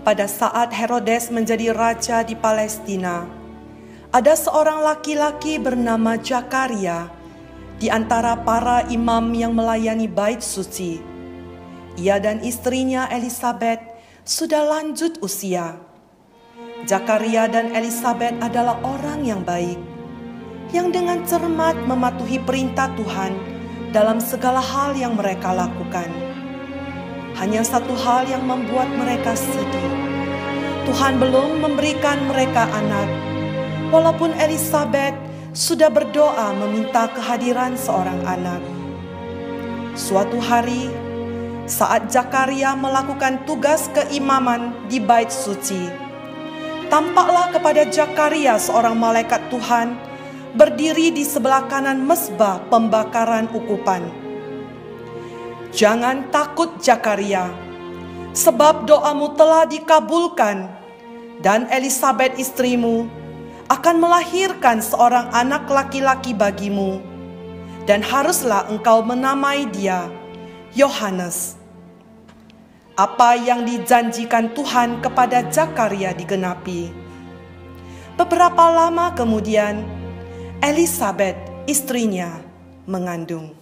Pada saat Herodes menjadi raja di Palestina, ada seorang laki-laki bernama Zakaria di antara para imam yang melayani bait suci. Ia dan istrinya Elisabet sudah lanjut usia. Zakaria dan Elisabet adalah orang yang baik, yang dengan cermat mematuhi perintah Tuhan dalam segala hal yang mereka lakukan. Hanya satu hal yang membuat mereka sedih. Tuhan belum memberikan mereka anak, walaupun Elisabet sudah berdoa meminta kehadiran seorang anak. Suatu hari, saat Zakaria melakukan tugas keimaman di bait suci, tampaklah kepada Zakaria seorang malaikat Tuhan berdiri di sebelah kanan mezbah pembakaran ukupan. Jangan takut Zakaria, sebab doamu telah dikabulkan, dan Elisabet istrimu akan melahirkan seorang anak laki-laki bagimu, dan haruslah engkau menamai dia Yohanes. Apa yang dijanjikan Tuhan kepada Zakaria digenapi. Beberapa lama kemudian, Elisabet istrinya mengandung.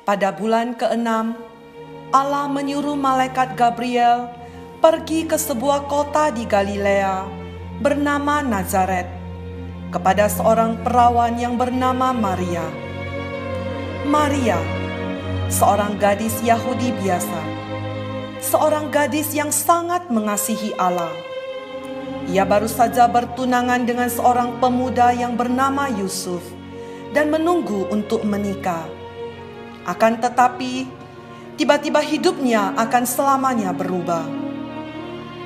Pada bulan ke-6, Allah menyuruh malaikat Gabriel pergi ke sebuah kota di Galilea bernama Nazaret kepada seorang perawan yang bernama Maria. Maria, seorang gadis Yahudi biasa, seorang gadis yang sangat mengasihi Allah. Ia baru saja bertunangan dengan seorang pemuda yang bernama Yusuf dan menunggu untuk menikah. Akan tetapi, tiba-tiba hidupnya akan selamanya berubah.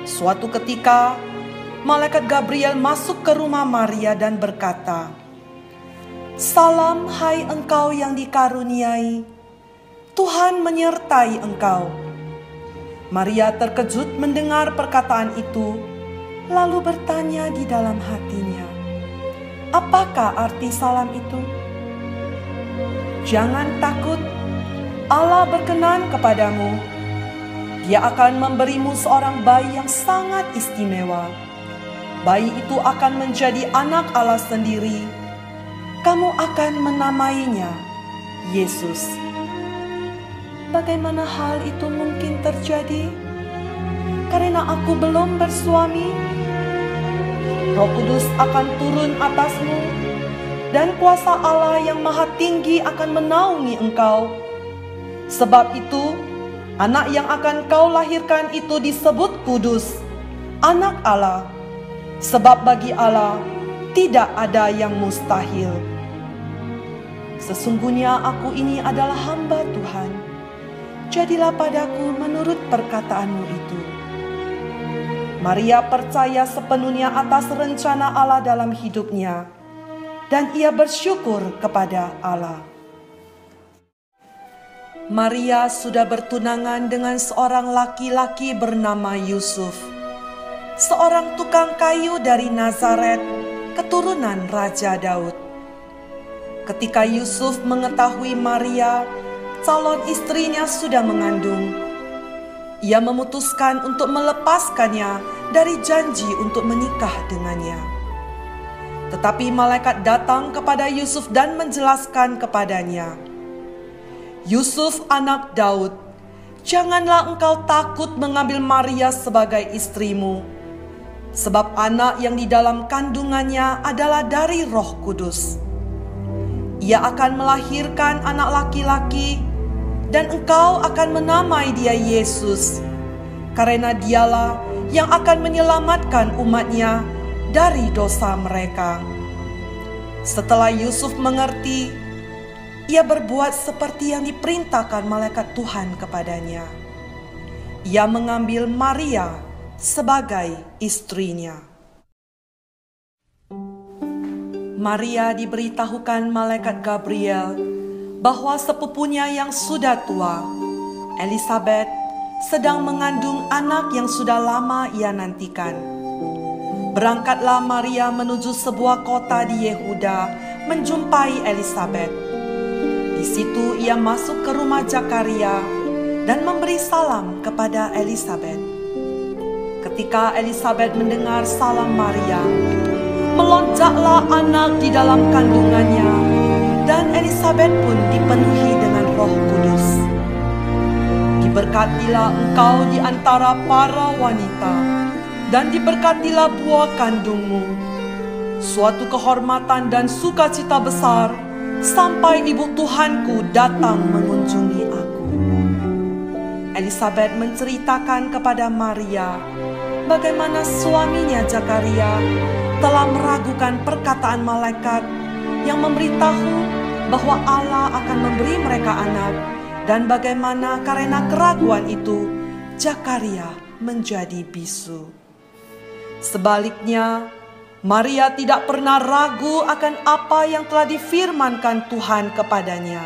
Suatu ketika, malaikat Gabriel masuk ke rumah Maria dan berkata, "Salam hai engkau yang dikaruniai, Tuhan menyertai engkau." Maria terkejut mendengar perkataan itu, lalu bertanya di dalam hatinya, "Apakah arti salam itu?" "Jangan takut, Allah berkenan kepadamu. Dia akan memberimu seorang bayi yang sangat istimewa. Bayi itu akan menjadi anak Allah sendiri. Kamu akan menamainya Yesus." "Bagaimana hal itu mungkin terjadi? Karena aku belum bersuami." "Roh Kudus akan turun atasmu, dan kuasa Allah yang Maha Tinggi akan menaungi engkau. Sebab itu, anak yang akan kau lahirkan itu disebut kudus, anak Allah. Sebab bagi Allah tidak ada yang mustahil." "Sesungguhnya aku ini adalah hamba Tuhan. Jadilah padaku menurut perkataanmu itu." Maria percaya sepenuhnya atas rencana Allah dalam hidupnya, dan ia bersyukur kepada Allah. Maria sudah bertunangan dengan seorang laki-laki bernama Yusuf, seorang tukang kayu dari Nazaret, keturunan Raja Daud. Ketika Yusuf mengetahui Maria, calon istrinya, sudah mengandung, ia memutuskan untuk melepaskannya dari janji untuk menikah dengannya. Tetapi malaikat datang kepada Yusuf dan menjelaskan kepadanya, "Yusuf anak Daud, janganlah engkau takut mengambil Maria sebagai istrimu, sebab anak yang di dalam kandungannya adalah dari Roh Kudus. Ia akan melahirkan anak laki-laki, dan engkau akan menamai dia Yesus, karena dialah yang akan menyelamatkan umatnya dari dosa mereka." Setelah Yusuf mengerti ia berbuat seperti yang diperintahkan malaikat Tuhan kepadanya. Ia mengambil Maria sebagai istrinya. Maria diberitahukan malaikat Gabriel bahwa sepupunya yang sudah tua, Elisabet, sedang mengandung anak yang sudah lama ia nantikan. Berangkatlah Maria menuju sebuah kota di Yehuda menjumpai Elisabet. Di situ ia masuk ke rumah Zakaria dan memberi salam kepada Elisabet. Ketika Elisabet mendengar salam Maria, melonjaklah anak di dalam kandungannya, dan Elisabet pun dipenuhi dengan Roh Kudus. Diberkatilah engkau di antara para wanita, dan diberkatilah buah kandungmu. Suatu kehormatan dan sukacita besar sampai ibu Tuhanku datang mengunjungi aku. Elisabet menceritakan kepada Maria bagaimana suaminya Zakaria telah meragukan perkataan malaikat yang memberitahu bahwa Allah akan memberi mereka anak, dan bagaimana karena keraguan itu Zakaria menjadi bisu. Sebaliknya, Maria tidak pernah ragu akan apa yang telah difirmankan Tuhan kepadanya.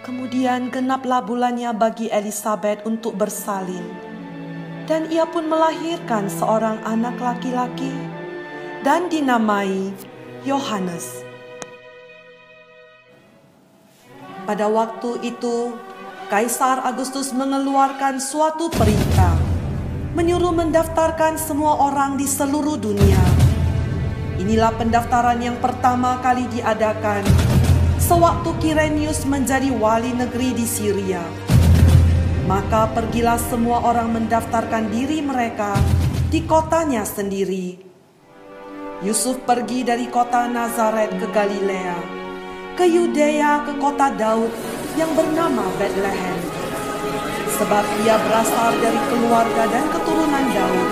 Kemudian genaplah bulannya bagi Elisabet untuk bersalin, dan ia pun melahirkan seorang anak laki-laki dan dinamai Yohanes. Pada waktu itu, Kaisar Agustus mengeluarkan suatu perintah, menyuruh mendaftarkan semua orang di seluruh dunia. Inilah pendaftaran yang pertama kali diadakan sewaktu Kirenius menjadi wali negeri di Syria. Maka pergilah semua orang mendaftarkan diri mereka di kotanya sendiri. Yusuf pergi dari kota Nazaret ke Galilea, ke Yudea, ke kota Daud yang bernama Betlehem, sebab ia berasal dari keluarga dan keturunan Daud,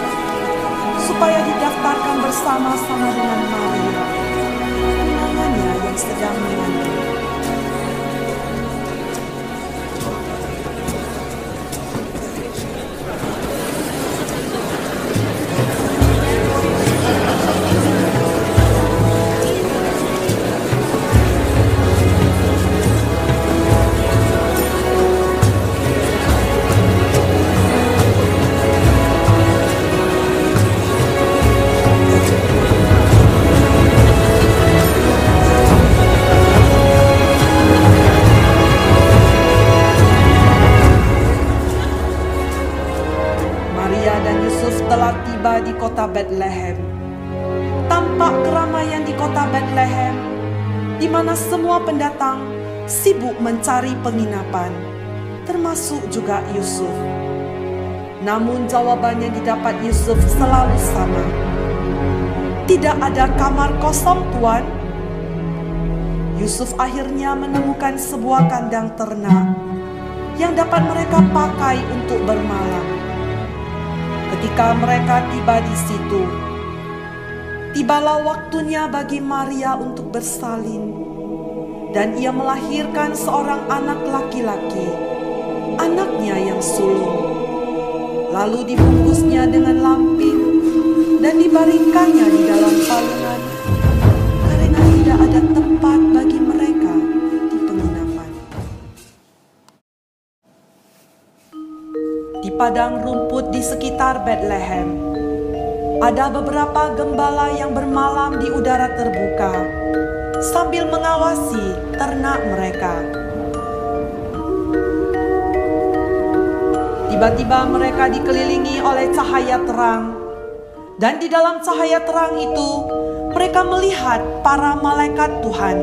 supaya didaftarkan bersama-sama dengan Maria, tunangannya yang sedang mengandung. Di kota Betlehem. Tampak keramaian di kota Betlehem, di mana semua pendatang sibuk mencari penginapan, termasuk juga Yusuf. Namun jawabannya didapat Yusuf selalu sama. Tidak ada kamar kosong, Tuan. Yusuf akhirnya menemukan sebuah kandang ternak yang dapat mereka pakai untuk bermalam. Ketika mereka tiba di situ, tibalah waktunya bagi Maria untuk bersalin, dan ia melahirkan seorang anak laki-laki, anaknya yang sulung. Lalu dibungkusnya dengan lampin dan dibaringkannya di dalam palungan, karena tidak ada tempat bagi mereka di penginapan. Di padang rumput di sekitar Betlehem, ada beberapa gembala yang bermalam di udara terbuka sambil mengawasi ternak mereka. Tiba-tiba mereka dikelilingi oleh cahaya terang, dan di dalam cahaya terang itu mereka melihat para malaikat Tuhan.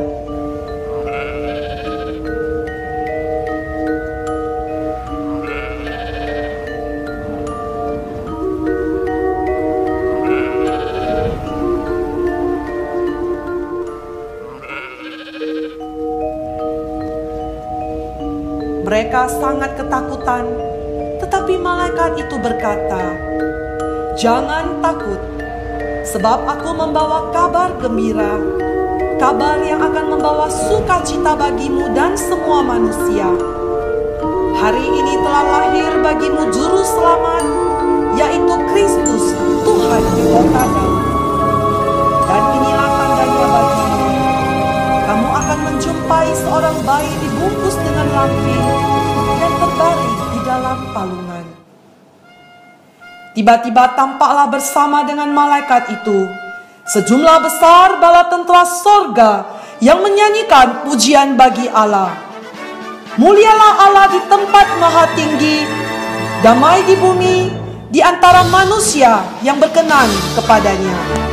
Mereka sangat ketakutan, tetapi malaikat itu berkata, "Jangan takut, sebab aku membawa kabar gembira kabar yang akan membawa sukacita bagimu dan semua manusia. Hari ini telah lahir bagimu Juru Selamat, yaitu Kristus, Tuhan di kota Daud. Dan inilah tandanya bagimu. Kamu akan menjumpai seorang bayi dibungkus dengan lampin dan terbaring di dalam palungan. Tiba-tiba tampaklah bersama dengan malaikat itu sejumlah besar bala tentera sorga yang menyanyikan pujian bagi Allah. Mulialah Allah di tempat maha tinggi, damai di bumi di antara manusia yang berkenan kepadanya.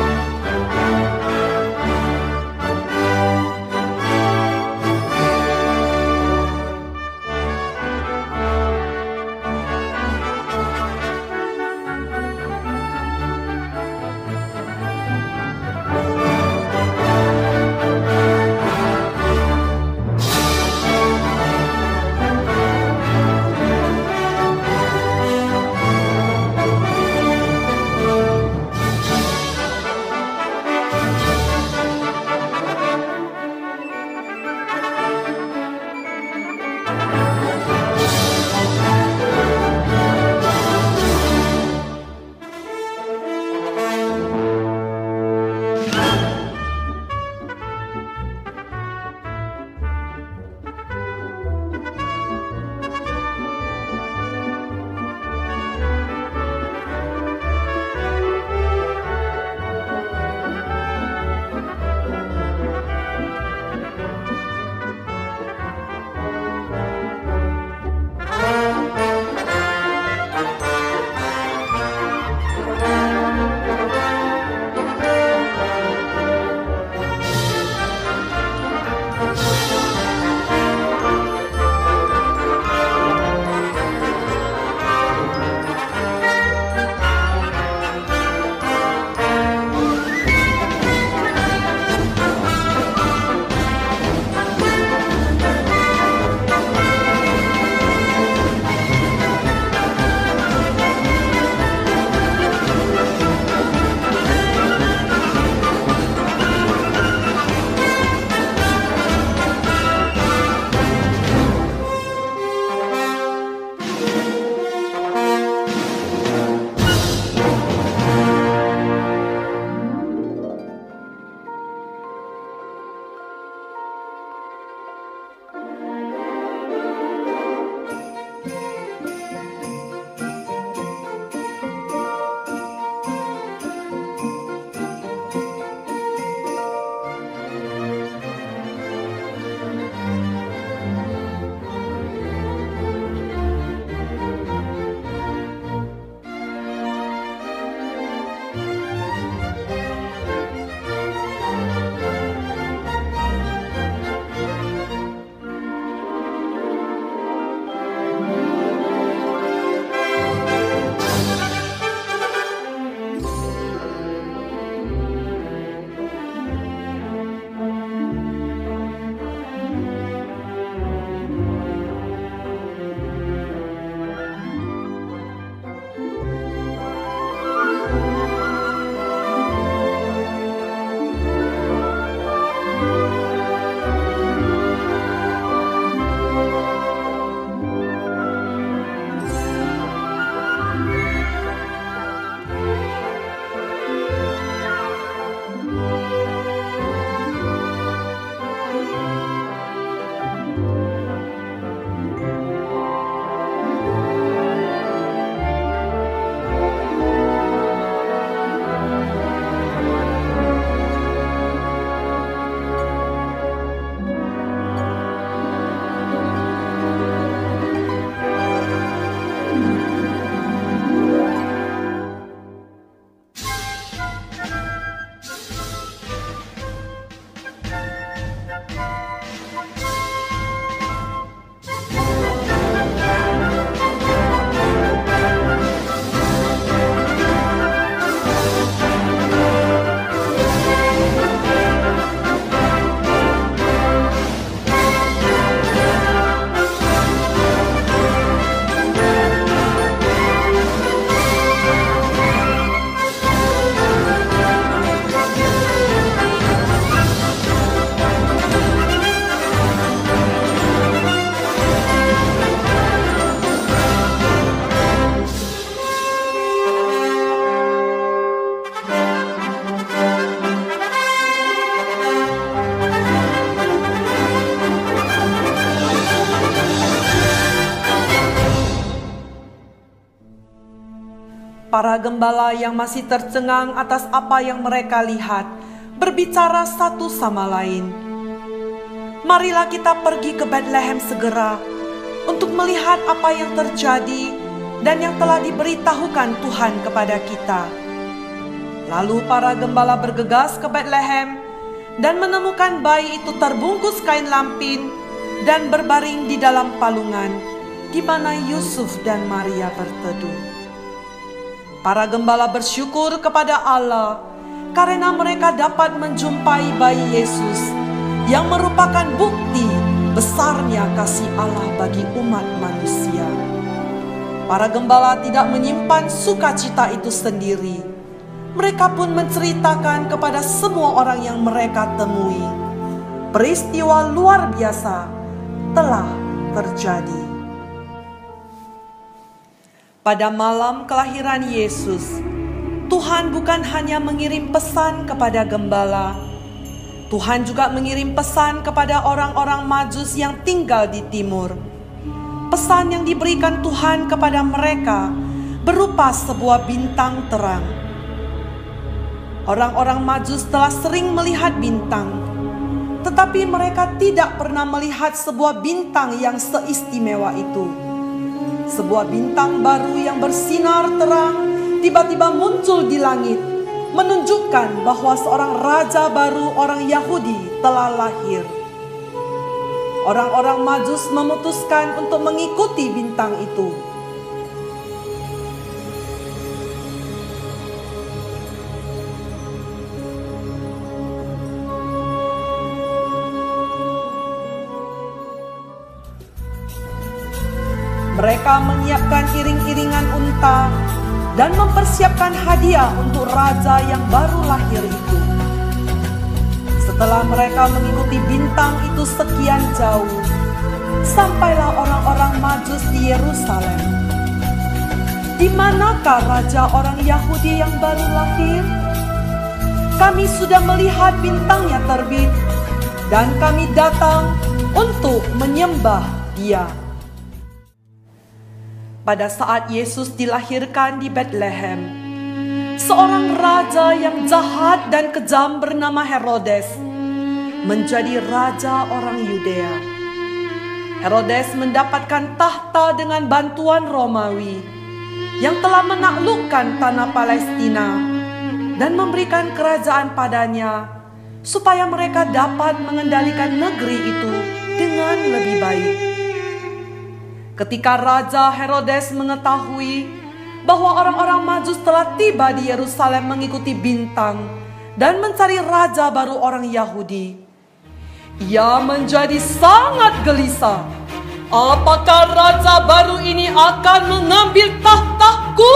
para gembala yang masih tercengang atas apa yang mereka lihat berbicara satu sama lain, "Marilah kita pergi ke Bethlehem segera untuk melihat apa yang terjadi dan yang telah diberitahukan Tuhan kepada kita." Lalu para gembala bergegas ke Bethlehem dan menemukan bayi itu terbungkus kain lampin dan berbaring di dalam palungan di mana Yusuf dan Maria berteduh. Para gembala bersyukur kepada Allah karena mereka dapat menjumpai bayi Yesus yang merupakan bukti besarnya kasih Allah bagi umat manusia. Para gembala tidak menyimpan sukacita itu sendiri. Mereka pun menceritakan kepada semua orang yang mereka temui. Peristiwa luar biasa telah terjadi. Pada malam kelahiran Yesus, Tuhan bukan hanya mengirim pesan kepada gembala, Tuhan juga mengirim pesan kepada orang-orang Majus yang tinggal di timur. Pesan yang diberikan Tuhan kepada mereka berupa sebuah bintang terang. Orang-orang Majus telah sering melihat bintang, tetapi mereka tidak pernah melihat sebuah bintang yang seistimewa itu. Sebuah bintang baru yang bersinar terang tiba-tiba muncul di langit, menunjukkan bahwa seorang raja baru orang Yahudi telah lahir. Orang-orang Majus memutuskan untuk mengikuti bintang itu. Mereka menyiapkan iring-iringan unta dan mempersiapkan hadiah untuk raja yang baru lahir itu. Setelah mereka mengikuti bintang itu sekian jauh, sampailah orang-orang Majus di Yerusalem. Di manakah raja orang Yahudi yang baru lahir? Kami sudah melihat bintangnya terbit, dan kami datang untuk menyembah Dia. Pada saat Yesus dilahirkan di Bethlehem, seorang raja yang jahat dan kejam bernama Herodes menjadi raja orang Yudea. Herodes mendapatkan tahta dengan bantuan Romawi yang telah menaklukkan tanah Palestina dan memberikan kerajaan padanya supaya mereka dapat mengendalikan negeri itu dengan lebih baik. Ketika Raja Herodes mengetahui bahwa orang-orang Majus telah tiba di Yerusalem mengikuti bintang dan mencari raja baru orang Yahudi, ia menjadi sangat gelisah. Apakah raja baru ini akan mengambil tahtaku?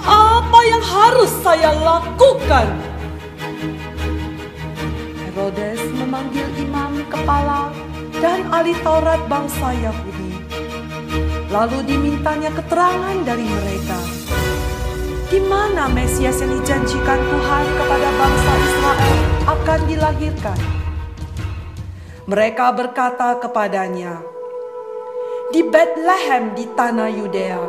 Apa yang harus saya lakukan? Herodes memanggil imam kepala dan ahli Taurat bangsa Yahudi. Lalu dimintanya keterangan dari mereka. Di mana Mesias yang dijanjikan Tuhan kepada bangsa Israel akan dilahirkan? Mereka berkata kepadanya, "Di Bethlehem di tanah Yudea,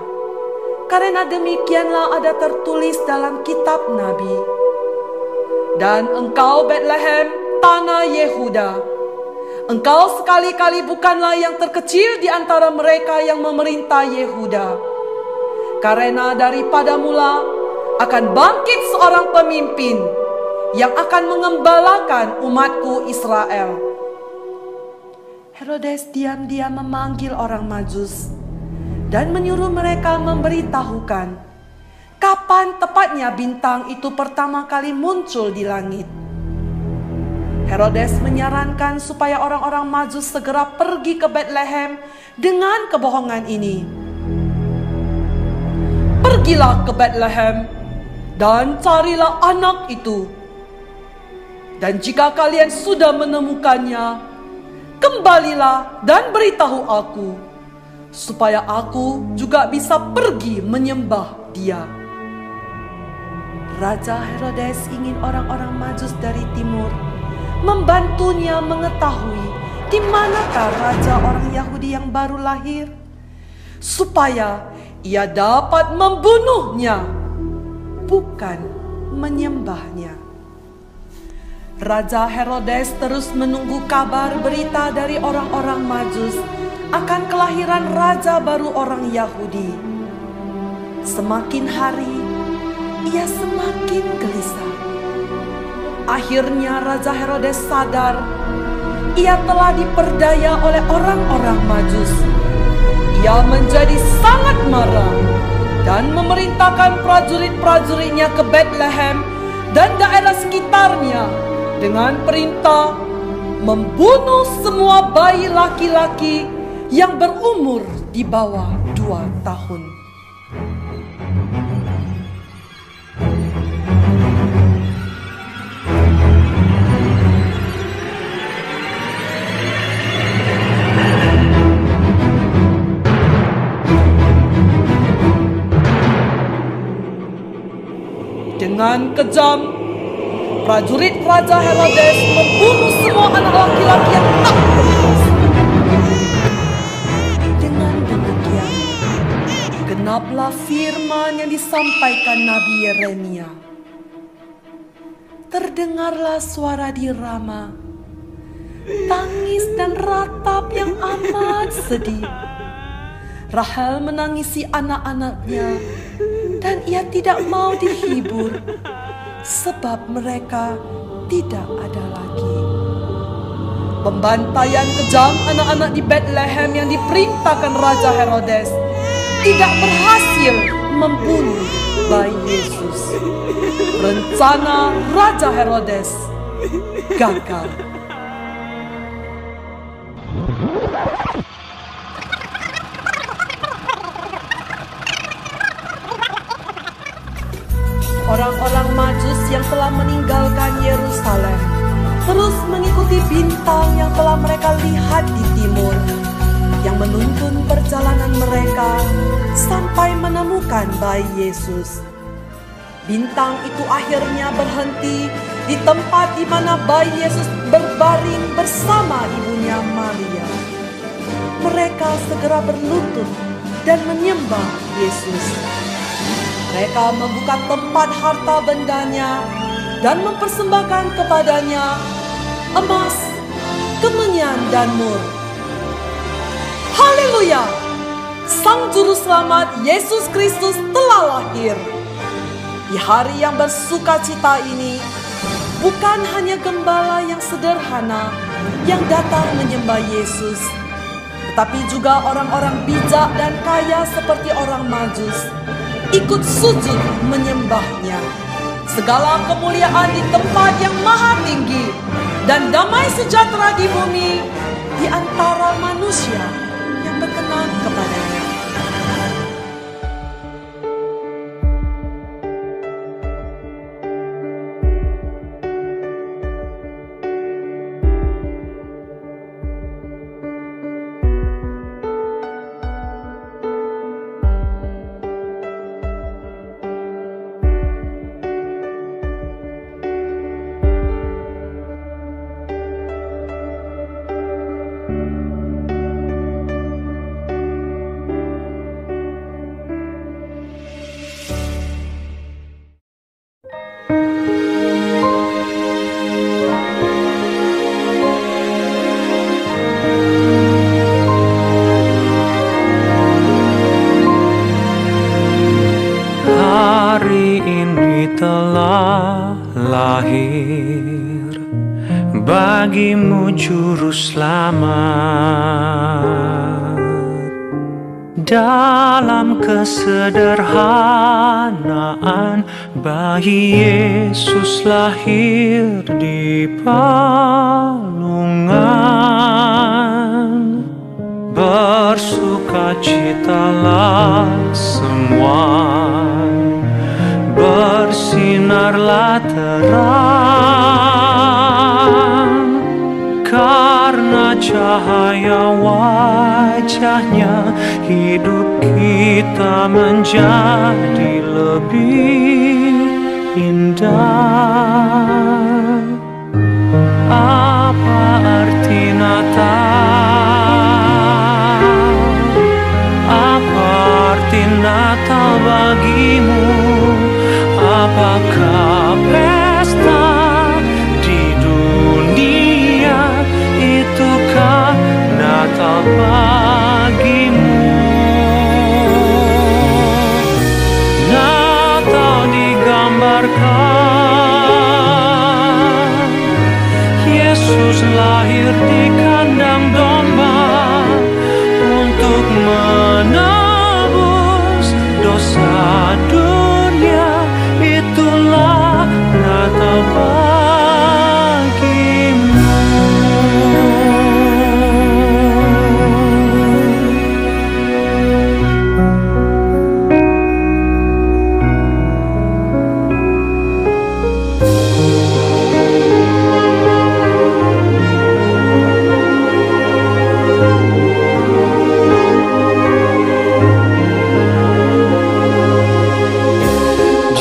karena demikianlah ada tertulis dalam kitab Nabi. Dan engkau Bethlehem, tanah Yehuda, engkau sekali-kali bukanlah yang terkecil di antara mereka yang memerintah Yehuda. Karena daripada mula akan bangkit seorang pemimpin yang akan mengembalakan umatku Israel." Herodes diam-diam memanggil orang Majus dan menyuruh mereka memberitahukan kapan tepatnya bintang itu pertama kali muncul di langit. Herodes menyarankan supaya orang-orang Majus segera pergi ke Bethlehem dengan kebohongan ini. "Pergilah ke Bethlehem dan carilah anak itu. Dan jika kalian sudah menemukannya, kembalilah dan beritahu aku, supaya aku juga bisa pergi menyembah Dia." Raja Herodes ingin orang-orang Majus dari timur membantunya mengetahui di manakah raja orang Yahudi yang baru lahir, supaya ia dapat membunuhnya, bukan menyembahnya. Raja Herodes terus menunggu kabar berita dari orang-orang Majus akan kelahiran raja baru orang Yahudi. Semakin hari, ia semakin gelisah. Akhirnya Raja Herodes sadar ia telah diperdaya oleh orang-orang Majus. Ia menjadi sangat marah dan memerintahkan prajurit-prajuritnya ke Bethlehem dan daerah sekitarnya dengan perintah membunuh semua bayi laki-laki yang berumur di bawah 2 tahun. Dengan kejam, prajurit Raja Herodes membunuh semua anak laki-laki yang tak berdosa. Dengan demikian, genaplah firman yang disampaikan Nabi Yeremia. Terdengarlah suara di Rama, tangis dan ratap yang amat sedih. Rahel menangisi anak-anaknya, dan ia tidak mau dihibur, sebab mereka tidak ada lagi. Pembantaian kejam anak-anak di Bethlehem yang diperintahkan Raja Herodes tidak berhasil membunuh bayi Yesus. Rencana Raja Herodes gagal. Orang-orang Majus yang telah meninggalkan Yerusalem terus mengikuti bintang yang telah mereka lihat di timur, yang menuntun perjalanan mereka sampai menemukan bayi Yesus. Bintang itu akhirnya berhenti di tempat di mana bayi Yesus berbaring bersama ibunya Maria. Mereka segera berlutut dan menyembah Yesus. Mereka membuka tempat harta bendanya dan mempersembahkan kepadanya emas, kemenyan, dan mur. Haleluya! Sang Juru Selamat Yesus Kristus telah lahir. Di hari yang bersukacita ini, bukan hanya gembala yang sederhana yang datang menyembah Yesus, tetapi juga orang-orang bijak dan kaya seperti orang Majus ikut sujud menyembahnya. Segala kemuliaan di tempat yang maha tinggi dan damai sejahtera di bumi di antara manusia yang berkenan kepadanya. telah lahir bagimu Juru Selamat. Dalam kesederhanaan bayi Yesus lahir di palungan. Bersukacitalah semua, bersinarlah terang, karena cahaya wajahnya hidup kita menjadi lebih indah. Apa arti Natal? Apa arti Natal? Apakah pesta di dunia itukah Natal bagimu? Natal digambarkan Yesus lahir di kandang domba untuk menebus dosa dunia. Itulah Natal bagimu.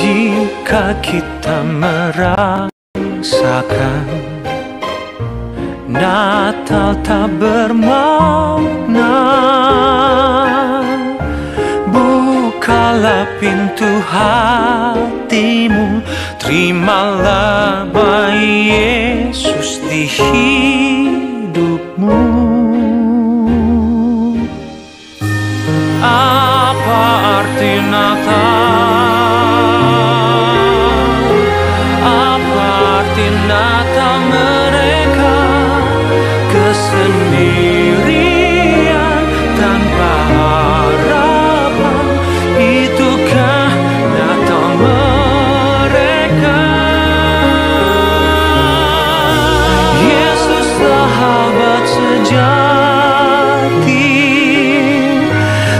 Jika kita merasakan Natal tak bermakna, bukalah pintu hatimu, terimalah bayi Yesus di hidupmu. Apa arti Natal? Natal mereka kesendirian tanpa harapan. Itukah Natal mereka? Yesus sahabat sejati,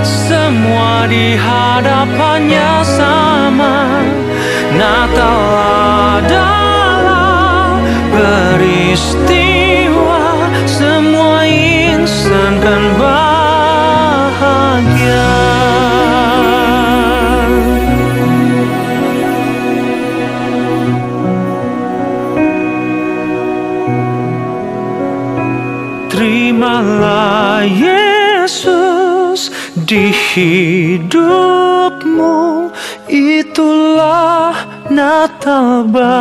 semua di hadapannya sama. Natal adalah peristiwa semua insan kan bahagia. Terimalah Yesus di hidupmu, itulah Natal bagimu.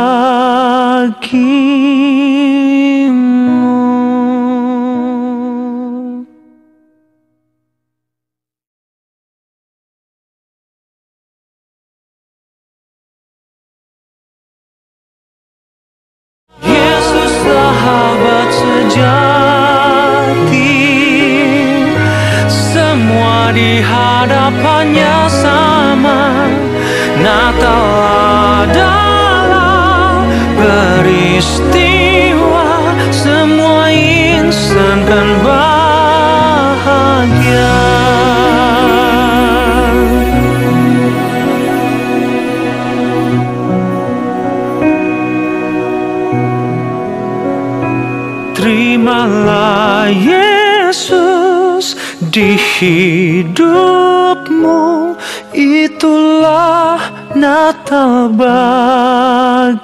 Yesus sahabat sejati, semua di hadapannya sama. Natal adalah peristiwa semua insan kan bahagia. Terimalah Yesus di hidupmu, itulah Natal bagimu.